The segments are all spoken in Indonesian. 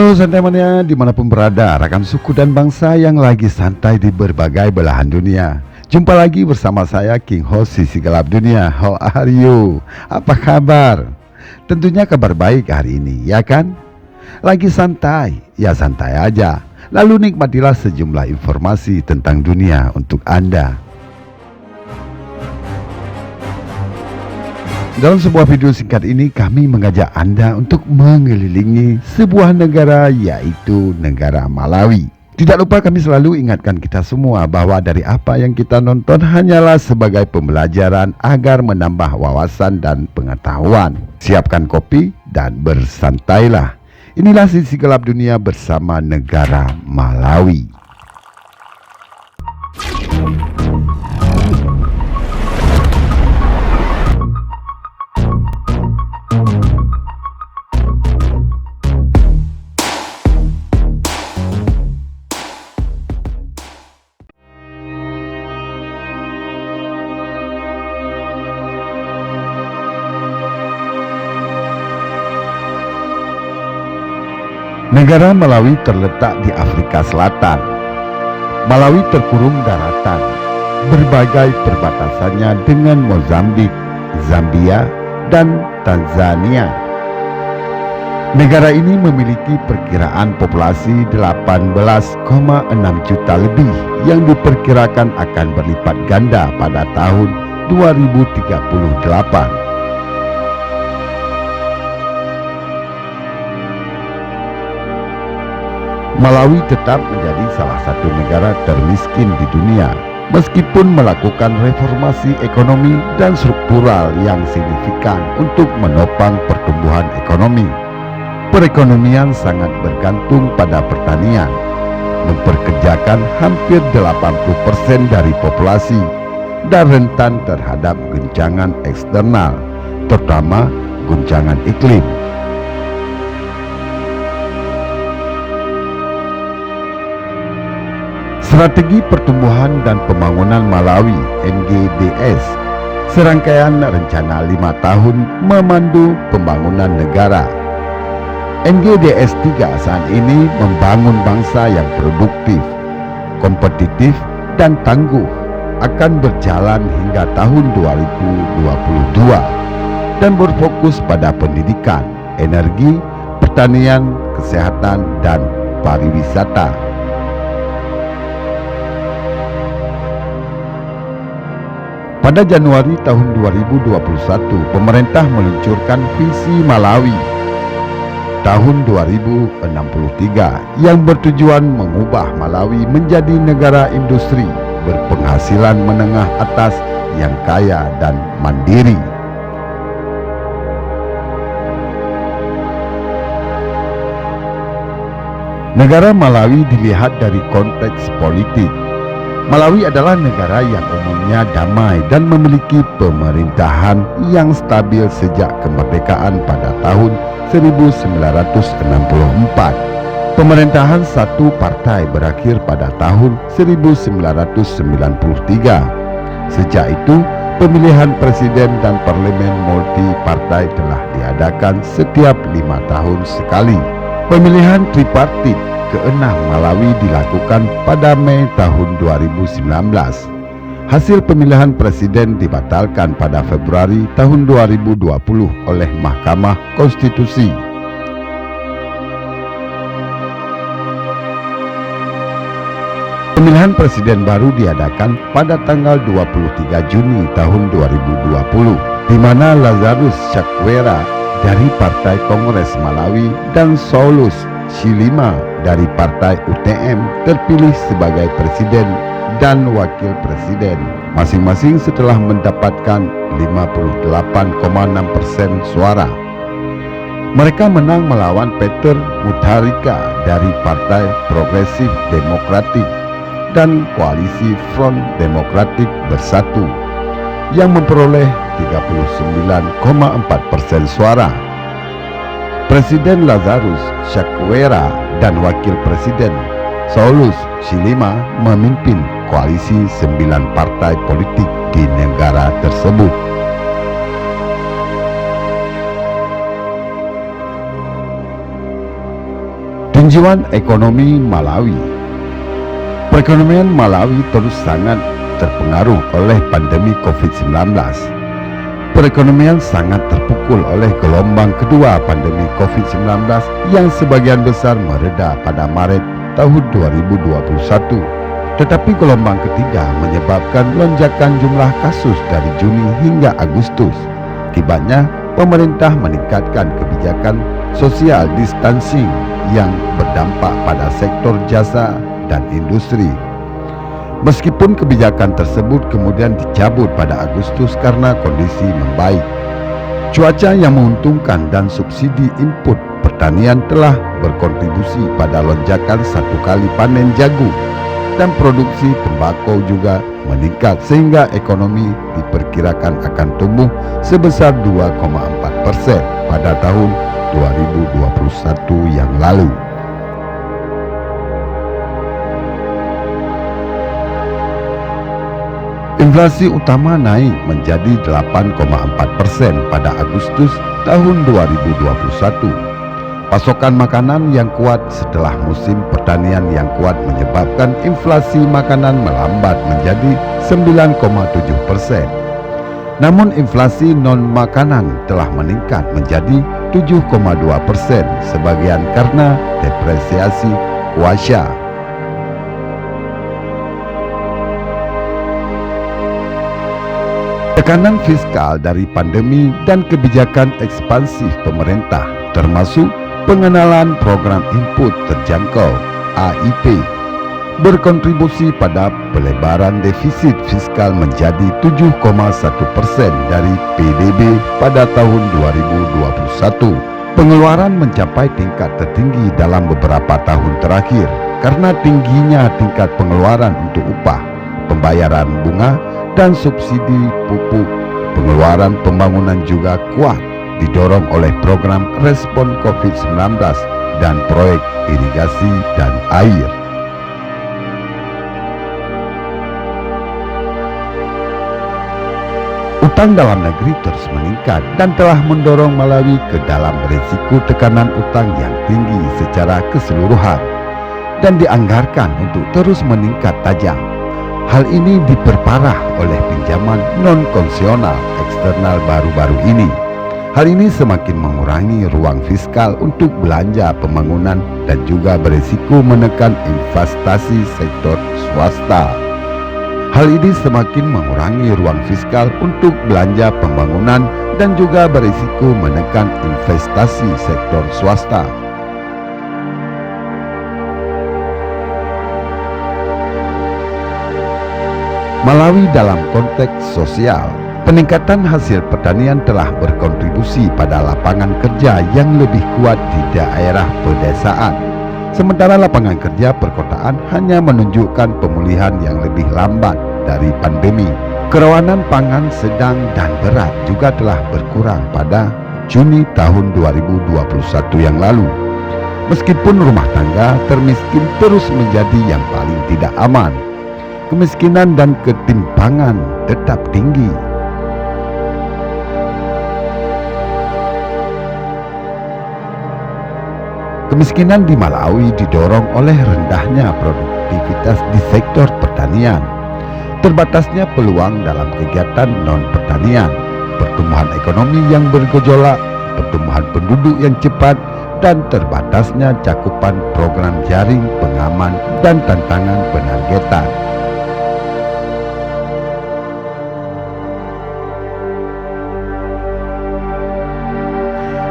Halo santai mania dimanapun berada, rekan suku dan bangsa yang lagi santai di berbagai belahan dunia. Jumpa lagi bersama saya King Host Sisi Gelap Dunia. How are you? Apa kabar? Tentunya kabar baik hari ini, ya kan? Lagi santai, ya santai aja. Lalu nikmatilah sejumlah informasi tentang dunia untuk Anda. Dalam sebuah video singkat ini kami mengajak Anda untuk mengelilingi sebuah negara, yaitu negara Malawi. Tidak lupa kami selalu ingatkan kita semua bahwa dari apa yang kita nonton hanyalah sebagai pembelajaran agar menambah wawasan dan pengetahuan. Siapkan kopi dan bersantailah. Inilah Sisi Gelap Dunia bersama negara Malawi. Negara Malawi terletak di Afrika Selatan. Malawi terkurung daratan. Berbagai perbatasannya dengan Mozambik, Zambia, dan Tanzania. Negara ini memiliki perkiraan populasi 18,6 juta lebih yang diperkirakan akan berlipat ganda pada tahun 2038. Malawi tetap menjadi salah satu negara termiskin di dunia, meskipun melakukan reformasi ekonomi dan struktural yang signifikan untuk menopang pertumbuhan ekonomi. Perekonomian sangat bergantung pada pertanian, memperkerjakan hampir 80% dari populasi, dan rentan terhadap guncangan eksternal, terutama guncangan iklim. Strategi Pertumbuhan dan Pembangunan Malawi (NGDS), serangkaian rencana 5 tahun memandu pembangunan negara. NGDS 3 saat ini membangun bangsa yang produktif, kompetitif, dan tangguh, akan berjalan hingga tahun 2022 dan berfokus pada pendidikan, energi, pertanian, kesehatan, dan pariwisata. Pada Januari tahun 2021, pemerintah meluncurkan visi Malawi tahun 2063 yang bertujuan mengubah Malawi menjadi negara industri berpenghasilan menengah atas yang kaya dan mandiri. Negara Malawi dilihat dari konteks politik. Malawi adalah negara yang umumnya damai dan memiliki pemerintahan yang stabil sejak kemerdekaan pada tahun 1964. Pemerintahan satu partai berakhir pada tahun 1993. Sejak itu, pemilihan presiden dan parlemen multi-partai telah diadakan setiap 5 tahun sekali. Pemilihan tripartit ke-6 Malawi dilakukan pada Mei tahun 2019. Hasil pemilihan presiden dibatalkan pada Februari tahun 2020 oleh Mahkamah Konstitusi. Pemilihan presiden baru diadakan pada tanggal 23 Juni tahun 2020, di mana Lazarus Chakwera dari Partai Kongres Malawi dan Saulus Chilima dari Partai UTM terpilih sebagai presiden dan wakil presiden, masing-masing setelah mendapatkan 58,6% suara. Mereka menang melawan Peter Mutharika dari Partai Progresif Demokratik dan Koalisi Front Demokratik Bersatu yang memperoleh 39,4% suara. Presiden Lazarus Chakwera dan Wakil Presiden Saulus Chilima memimpin koalisi 9 partai politik di negara tersebut. Tinjauan ekonomi Malawi. Perekonomian Malawi terus sangat terpengaruh oleh pandemi COVID-19. Perekonomian sangat terpukul oleh gelombang kedua pandemi COVID-19 yang sebagian besar mereda pada Maret tahun 2021. Tetapi gelombang ketiga menyebabkan lonjakan jumlah kasus dari Juni hingga Agustus. Akibatnya, pemerintah meningkatkan kebijakan social distancing yang berdampak pada sektor jasa dan industri. Meskipun kebijakan tersebut kemudian dicabut pada Agustus karena kondisi membaik. Cuaca yang menguntungkan dan subsidi input pertanian telah berkontribusi pada lonjakan satu kali panen jagung, dan produksi tembakau juga meningkat sehingga ekonomi diperkirakan akan tumbuh sebesar 2,4% pada tahun 2021 yang lalu. Inflasi utama naik menjadi 8,4% pada Agustus tahun 2021. Pasokan makanan yang kuat setelah musim pertanian yang kuat menyebabkan inflasi makanan melambat menjadi 9,7%. Namun inflasi non-makanan telah meningkat menjadi 7,2%, sebagian karena depresiasi kuasa. Tekanan fiskal dari pandemi dan kebijakan ekspansif pemerintah, termasuk pengenalan program input terjangkau (AIP), berkontribusi pada pelebaran defisit fiskal menjadi 7,1% dari PDB pada tahun 2021. Pengeluaran mencapai tingkat tertinggi dalam beberapa tahun terakhir karena tingginya tingkat pengeluaran untuk upah, pembayaran bunga, dan subsidi pupuk. Pengeluaran pembangunan juga kuat, didorong oleh program respon COVID-19 dan proyek irigasi dan air. Utang dalam negeri terus meningkat dan telah mendorong Malawi ke dalam risiko tekanan utang yang tinggi secara keseluruhan dan dianggarkan untuk terus meningkat tajam. Hal ini diperparah oleh pinjaman non-konvensional eksternal baru-baru ini. Hal ini semakin mengurangi ruang fiskal untuk belanja pembangunan dan juga berisiko menekan investasi sektor swasta. Hal ini semakin mengurangi ruang fiskal untuk belanja pembangunan dan juga berisiko menekan investasi sektor swasta. Malawi dalam konteks sosial. Peningkatan hasil pertanian telah berkontribusi pada lapangan kerja yang lebih kuat di daerah pedesaan. Sementara lapangan kerja perkotaan hanya menunjukkan pemulihan yang lebih lambat dari pandemi. Kerawanan pangan sedang dan berat juga telah berkurang pada Juni tahun 2021 yang lalu. Meskipun rumah tangga termiskin terus menjadi yang paling tidak aman, kemiskinan dan ketimpangan tetap tinggi. Kemiskinan di Malawi didorong oleh rendahnya produktivitas di sektor pertanian, terbatasnya peluang dalam kegiatan non-pertanian, pertumbuhan ekonomi yang bergejolak, pertumbuhan penduduk yang cepat, dan terbatasnya cakupan program jaring pengaman dan tantangan penargetan.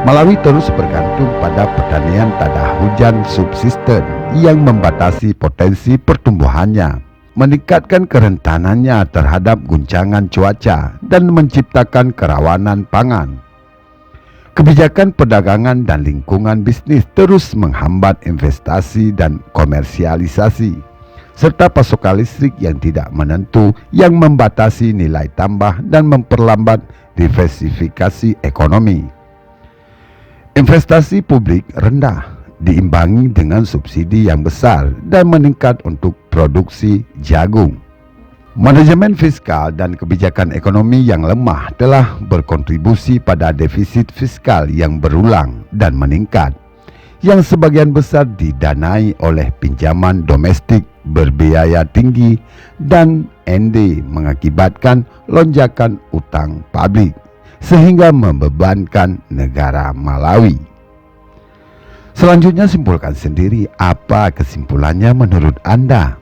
Malawi terus bergantung pada pertanian tanah hujan subsisten yang membatasi potensi pertumbuhannya, meningkatkan kerentanannya terhadap guncangan cuaca, dan menciptakan kerawanan pangan. Kebijakan perdagangan dan lingkungan bisnis terus menghambat investasi dan komersialisasi, serta pasokan listrik yang tidak menentu yang membatasi nilai tambah dan memperlambat diversifikasi ekonomi. Investasi publik rendah, diimbangi dengan subsidi yang besar dan meningkat untuk produksi jagung. Manajemen fiskal dan kebijakan ekonomi yang lemah telah berkontribusi pada defisit fiskal yang berulang dan meningkat, yang sebagian besar didanai oleh pinjaman domestik berbiaya tinggi dan ND mengakibatkan lonjakan utang publik sehingga membebankan negara Malawi. Selanjutnya simpulkan sendiri apa kesimpulannya menurut Anda.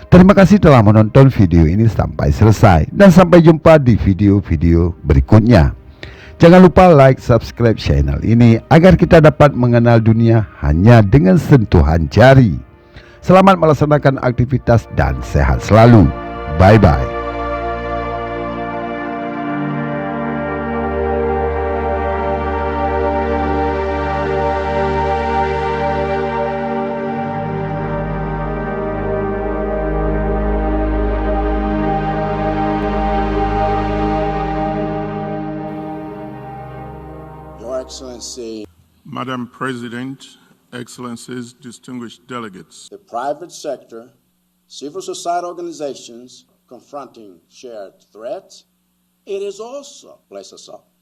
Terima kasih telah menonton video ini sampai selesai dan sampai jumpa di video-video berikutnya. Jangan lupa like, subscribe channel ini agar kita dapat mengenal dunia hanya dengan sentuhan jari. Selamat melaksanakan aktivitas dan sehat selalu. Bye-bye. Excellency, Madam President, Excellencies, distinguished delegates, the private sector, civil society organizations confronting shared threats, it is also places us up.